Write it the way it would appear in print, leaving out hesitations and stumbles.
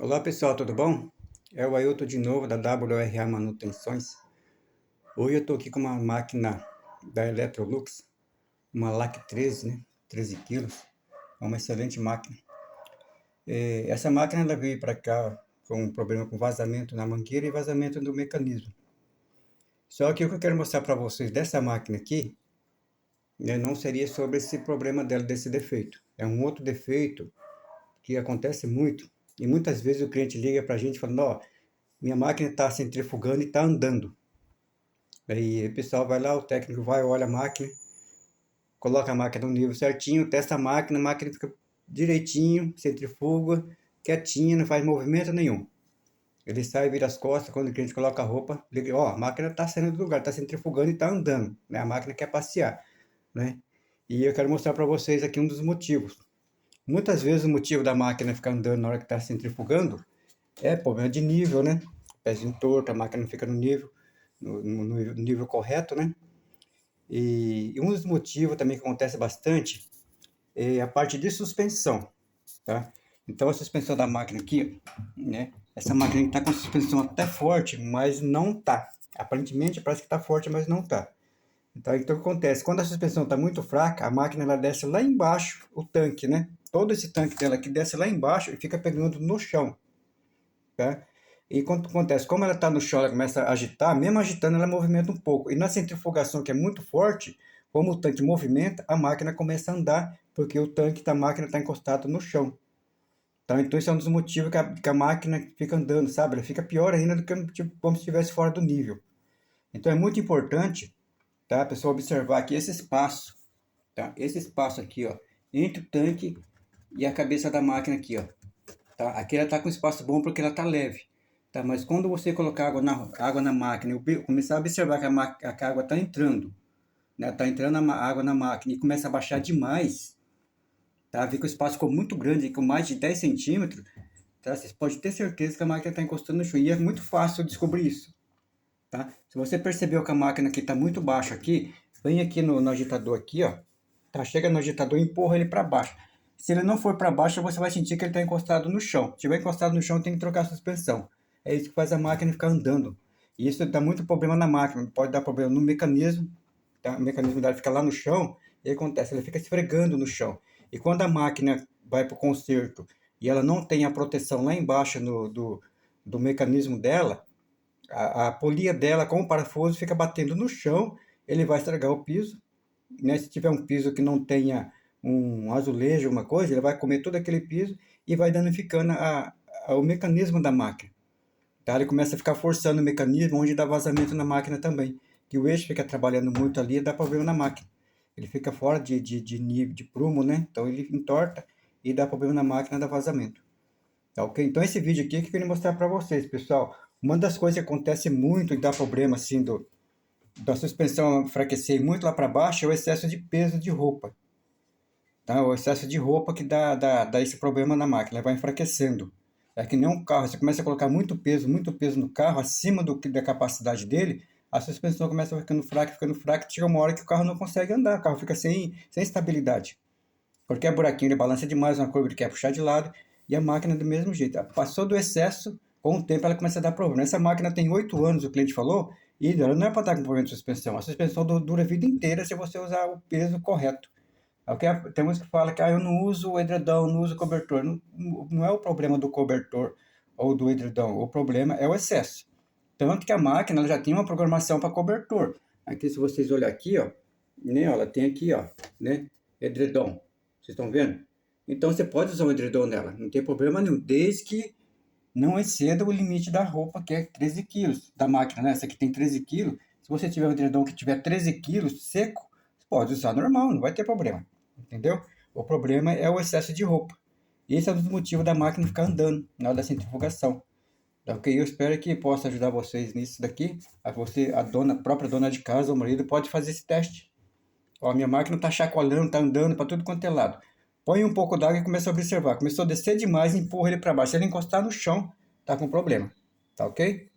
Olá pessoal, tudo bom? É o Ailton de novo da WRA Manutenções. Hoje eu estou aqui com uma máquina da Electrolux, uma LAC 13, né? 13 quilos, é uma excelente máquina. Essa máquina ela veio para cá com um problema com vazamento na mangueira e vazamento do mecanismo. Só que o que eu quero mostrar para vocês dessa máquina aqui, né, não seria sobre esse problema dela, desse defeito. É um outro defeito que acontece muito. E muitas vezes o cliente liga para a gente falando, ó, minha máquina está centrifugando e está andando. Aí o pessoal vai lá, o técnico vai, olha a máquina, coloca a máquina no nível certinho, testa a máquina fica direitinho, centrifuga, quietinha, não faz movimento nenhum. Ele sai, vira as costas, quando o cliente coloca a roupa, liga, ó, a máquina está saindo do lugar, está centrifugando e está andando, né? A máquina quer passear, né? E eu quero mostrar para vocês aqui um dos motivos. Muitas vezes o motivo da máquina ficar andando na hora que está centrifugando é problema de nível, né? Pezinho torto, a máquina não fica no nível, no nível correto, né? E um dos motivos também que acontece bastante é a parte de suspensão, tá? Então a suspensão da máquina aqui, né? Essa máquina está com a suspensão até forte, mas não tá. Aparentemente parece que está forte, mas não tá. Então o que acontece? Quando a suspensão está muito fraca, a máquina ela desce lá embaixo, o tanque, né? Todo esse tanque dela aqui desce lá embaixo e fica pegando no chão, tá? E quando acontece, como ela está no chão, ela começa a agitar, mesmo agitando, ela movimenta um pouco. E na centrifugação, que é muito forte, como o tanque movimenta, a máquina começa a andar, porque o tanque da máquina está encostado no chão. Tá? Então, esse é um dos motivos que a máquina fica andando, sabe? Ela fica pior ainda do que tipo, como se estivesse fora do nível. Então, é muito importante, tá, a pessoa observar aqui esse espaço, tá? Esse espaço aqui, ó, entre o tanque e a cabeça da máquina aqui, ó. Tá? Aqui ela está com espaço bom porque ela está leve. Tá? Mas quando você colocar água na máquina e começar a observar que a água está entrando, né? Está entrando a água na máquina e começa a baixar demais, tá? Vê que o espaço ficou muito grande, com mais de 10 centímetros, tá? Você pode ter certeza que a máquina está encostando no chão. E é muito fácil descobrir isso. Tá? Se você percebeu que a máquina aqui está muito baixa aqui, vem aqui no agitador aqui, ó. Tá? Chega no agitador e empurra ele para baixo. Se ele não for para baixo, você vai sentir que ele está encostado no chão. Se estiver encostado no chão, tem que trocar a suspensão. É isso que faz a máquina ficar andando. E isso dá muito problema na máquina. Pode dar problema no mecanismo. Tá? O mecanismo dela fica lá no chão e acontece, ela fica esfregando no chão. E quando a máquina vai para o conserto e ela não tem a proteção lá embaixo do mecanismo dela, a polia dela com o parafuso fica batendo no chão, ele vai estragar o piso, né? Se tiver um piso que não tenha um azulejo, uma coisa, ele vai comer todo aquele piso e vai danificando o mecanismo da máquina. Tá? Ele começa a ficar forçando o mecanismo, onde dá vazamento na máquina também. Que o eixo fica trabalhando muito ali e dá problema na máquina. Ele fica fora de nível de prumo, né? Então ele entorta e dá problema na máquina, dá vazamento. Tá, ok? Então esse vídeo aqui é que eu queria mostrar para vocês, pessoal. Uma das coisas que acontece muito e dá problema assim da suspensão enfraquecer muito lá para baixo é o excesso de peso de roupa. Tá? O excesso de roupa que dá esse problema na máquina, ela vai enfraquecendo. É que nem um carro, você começa a colocar muito peso no carro, acima da capacidade dele, a suspensão começa ficando fraca, chega uma hora que o carro não consegue andar, o carro fica sem estabilidade. Qualquer buraquinho ele balança demais, uma curva ele quer puxar de lado, e a máquina do mesmo jeito. Passou do excesso, com o tempo ela começa a dar problema. Essa máquina tem 8 anos, o cliente falou, e ela não é para estar com problema de suspensão. A suspensão dura a vida inteira se você usar o peso correto. Tem uns que falam que eu não uso o edredom, não uso o cobertor. Não, não é o problema do cobertor ou do edredom, o problema é o excesso. Tanto que a máquina ela já tem uma programação para cobertor. Aqui, se vocês olharem aqui, ó, né, ela tem aqui, ó, né, edredom. Vocês estão vendo? Então você pode usar o edredom nela, não tem problema nenhum, desde que não exceda o limite da roupa, que é 13 quilos, da máquina, né? Essa aqui tem 13 quilos. Se você tiver um edredom que tiver 13 quilos seco, você pode usar normal, não vai ter problema. Entendeu? O problema é o excesso de roupa. Esse é um dos motivos da máquina ficar andando na hora da centrifugação. Tá, ok? Eu espero que possa ajudar vocês nisso daqui. A própria dona de casa, o marido, pode fazer esse teste. Ó, minha máquina está chacoalhando, está andando para tudo quanto é lado. Põe um pouco d'água e começa a observar. Começou a descer demais, empurra ele para baixo. Se ele encostar no chão, tá com problema. Tá ok?